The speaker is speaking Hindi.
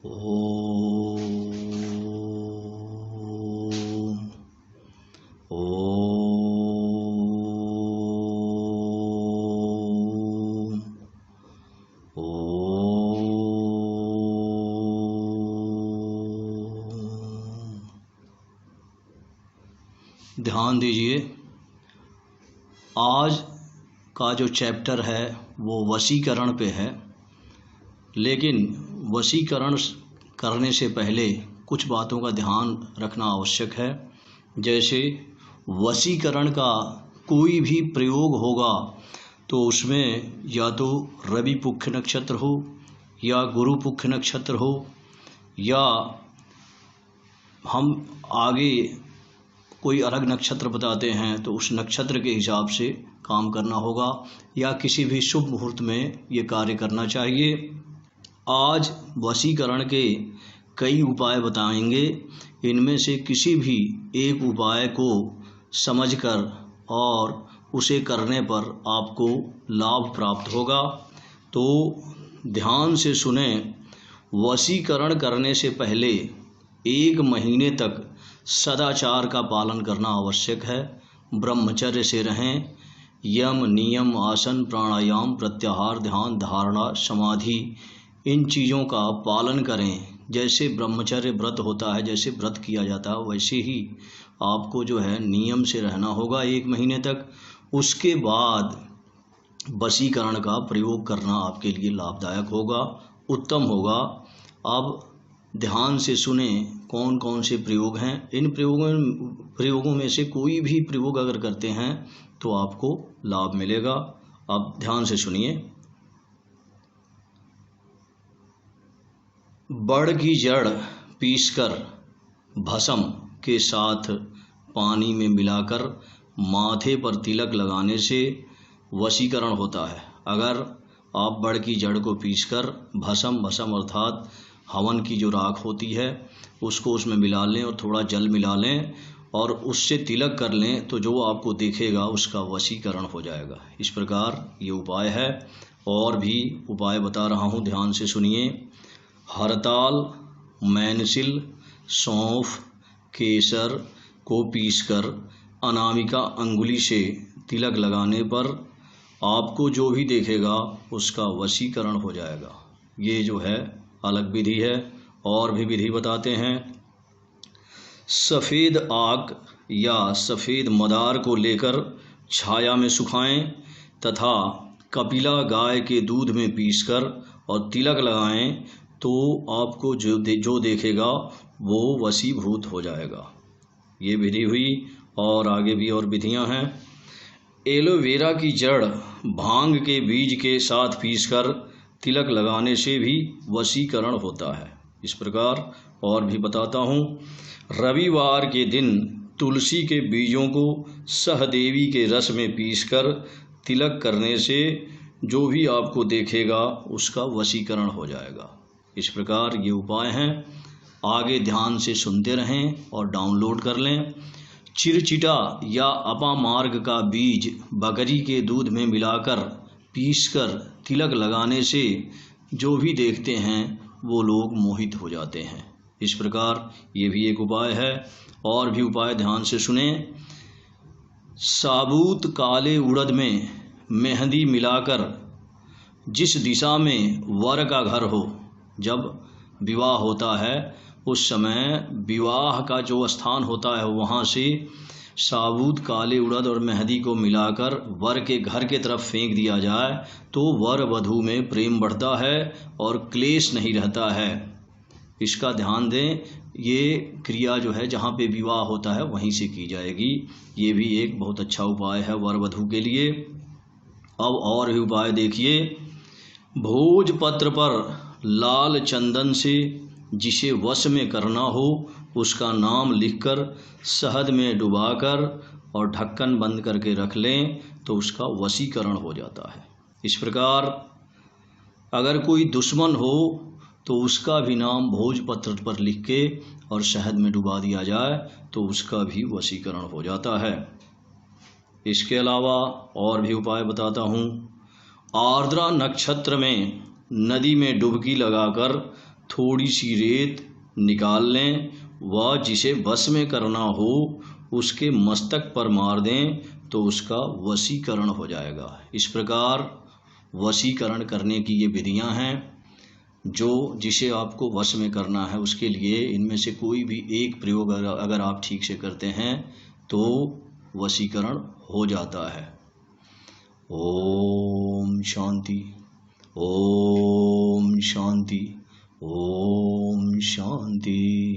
ओम ओम ओम। ध्यान दीजिए, आज का जो चैप्टर है वो वशीकरण पे है, लेकिन वशीकरण करने से पहले कुछ बातों का ध्यान रखना आवश्यक है। जैसे वशीकरण का कोई भी प्रयोग होगा तो उसमें या तो रवि पुख्य नक्षत्र हो या गुरु पुख्य नक्षत्र हो, या हम आगे कोई अलग नक्षत्र बताते हैं तो उस नक्षत्र के हिसाब से काम करना होगा, या किसी भी शुभ मुहूर्त में ये कार्य करना चाहिए। आज वशीकरण के कई उपाय बताएंगे, इनमें से किसी भी एक उपाय को समझकर और उसे करने पर आपको लाभ प्राप्त होगा। तो ध्यान से सुने। वशीकरण करने से पहले 1 महीने तक सदाचार का पालन करना आवश्यक है। ब्रह्मचर्य से रहें। यम, नियम, आसन, प्राणायाम, प्रत्याहार, ध्यान, धारणा, समाधि, इन चीज़ों का पालन करें। जैसे ब्रह्मचर्य व्रत होता है, जैसे व्रत किया जाता है, वैसे ही आपको जो है नियम से रहना होगा 1 महीने तक। उसके बाद वशीकरण का प्रयोग करना आपके लिए लाभदायक होगा, उत्तम होगा। अब ध्यान से सुने कौन कौन से प्रयोग हैं। इन प्रयोगों में से कोई भी प्रयोग अगर करते हैं तो आपको लाभ मिलेगा। अब ध्यान से सुनिए। बड़ की जड़ पीसकर भस्म के साथ पानी में मिलाकर माथे पर तिलक लगाने से वशीकरण होता है। अगर आप बड़ की जड़ को पीसकर भस्म अर्थात हवन की जो राख होती है उसको उसमें मिला लें और थोड़ा जल मिला लें और उससे तिलक कर लें तो जो आपको दिखेगा उसका वशीकरण हो जाएगा। इस प्रकार ये उपाय है। और भी उपाय बता रहा हूँ, ध्यान से सुनिए। हरताल, मैनसिल, सौंफ, केसर को पीसकर अनामिका अंगुली से तिलक लगाने पर आपको जो भी देखेगा उसका वशीकरण हो जाएगा। ये जो है अलग विधि है। और भी विधि बताते हैं। सफ़ेद आक या सफ़ेद मदार को लेकर छाया में सुखाएं तथा कपिला गाय के दूध में पीसकर और तिलक लगाएं तो आपको जो देखेगा वो वशीभूत हो जाएगा। ये विधि हुई। और आगे भी और विधियां हैं। एलोवेरा की जड़ भांग के बीज के साथ पीसकर तिलक लगाने से भी वशीकरण होता है। इस प्रकार और भी बताता हूँ। रविवार के दिन तुलसी के बीजों को सहदेवी के रस में पीसकर तिलक करने से जो भी आपको देखेगा उसका वशीकरण हो जाएगा। इस प्रकार ये उपाय हैं। आगे ध्यान से सुनते रहें और डाउनलोड कर लें। चिरचिटा या अपामार्ग का बीज बकरी के दूध में मिलाकर पीसकर तिलक लगाने से जो भी देखते हैं वो लोग मोहित हो जाते हैं। इस प्रकार ये भी एक उपाय है। और भी उपाय ध्यान से सुने। साबूत काले उड़द में मेहंदी मिलाकर जिस दिशा में वर का घर हो, जब विवाह होता है उस समय विवाह का जो स्थान होता है वहाँ से साबुत काले उड़द और मेहंदी को मिलाकर वर के घर के तरफ फेंक दिया जाए तो वर वधू में प्रेम बढ़ता है और क्लेश नहीं रहता है। इसका ध्यान दें। ये क्रिया जो है जहाँ पे विवाह होता है वहीं से की जाएगी। ये भी एक बहुत अच्छा उपाय है वर वधू के लिए। अब और भी उपाय देखिए। भोजपत्र पर लाल चंदन से जिसे वश में करना हो उसका नाम लिखकर शहद में डुबाकर और ढक्कन बंद करके रख लें तो उसका वशीकरण हो जाता है। इस प्रकार अगर कोई दुश्मन हो तो उसका भी नाम भोजपत्र पर लिख के और शहद में डुबा दिया जाए तो उसका भी वशीकरण हो जाता है। इसके अलावा और भी उपाय बताता हूँ। आर्द्रा नक्षत्र में नदी में डुबकी लगाकर थोड़ी सी रेत निकाल लें व जिसे वश में करना हो उसके मस्तक पर मार दें तो उसका वशीकरण हो जाएगा। इस प्रकार वशीकरण करने की ये विधियां हैं जो जिसे आपको वश में करना है। उसके लिए इनमें से कोई भी एक प्रयोग अगर आप ठीक से करते हैं तो वशीकरण हो जाता है। ओम शांति, ओम शांति, ओम शांति।